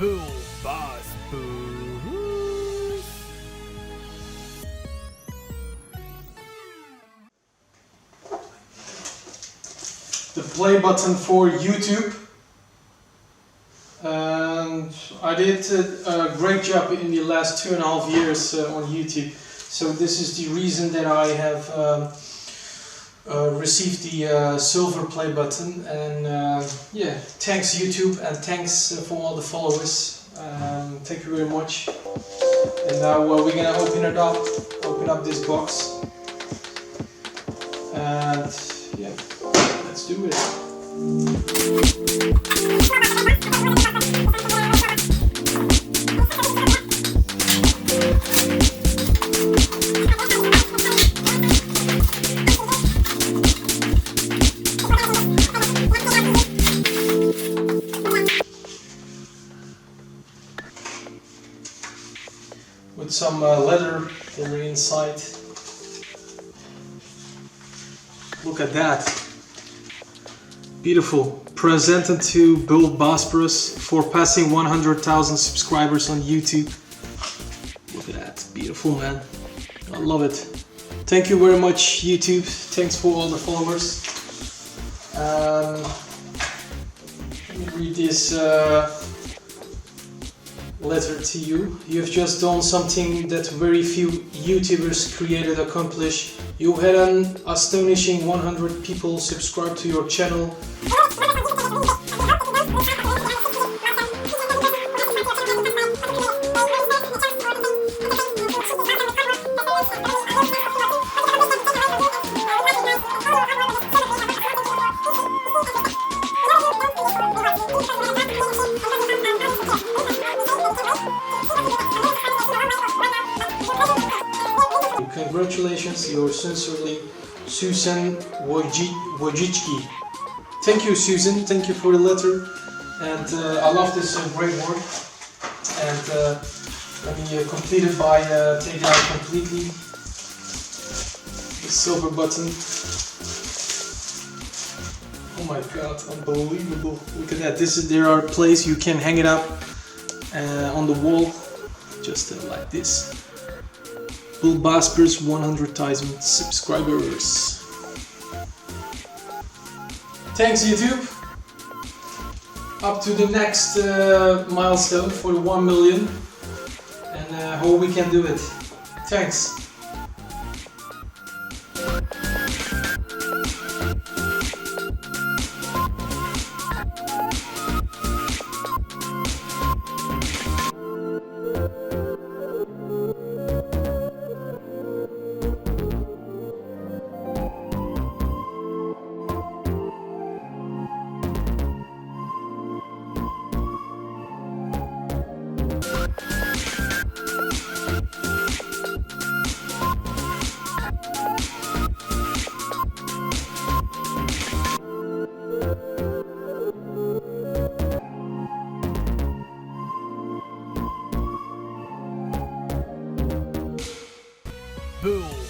Bullbosphorus. The play button for YouTube, and I did a great job in the last 2.5 years on YouTube. So this is the reason that I have received the silver play button, and yeah, thanks YouTube, and thanks for all the followers. Thank you very much. And now we're gonna open up this box, and yeah, let's do it. With some leather there inside. Look at that. Beautiful. Presented to Bullbosphorus for passing 100,000 subscribers on YouTube. Look at that. Beautiful, man. I love it. Thank you very much, YouTube. Thanks for all the followers. Let me read this letter to you. You've just done something that very few YouTubers created accomplish. You had an astonishing 100 people subscribe to your channel. Congratulations, yours sincerely, Susan Wojcicki. Thank you, Susan. Thank you for the letter, and I love this great work. And let me complete it by taking out completely the silver button. Oh my God, unbelievable! Look at that. There are places you can hang it up on the wall, just like this. Bullbosphorus 100,000 subscribers. Thanks, YouTube. Up to the next milestone for the 1 million, and hope we can do it. Thanks. Bull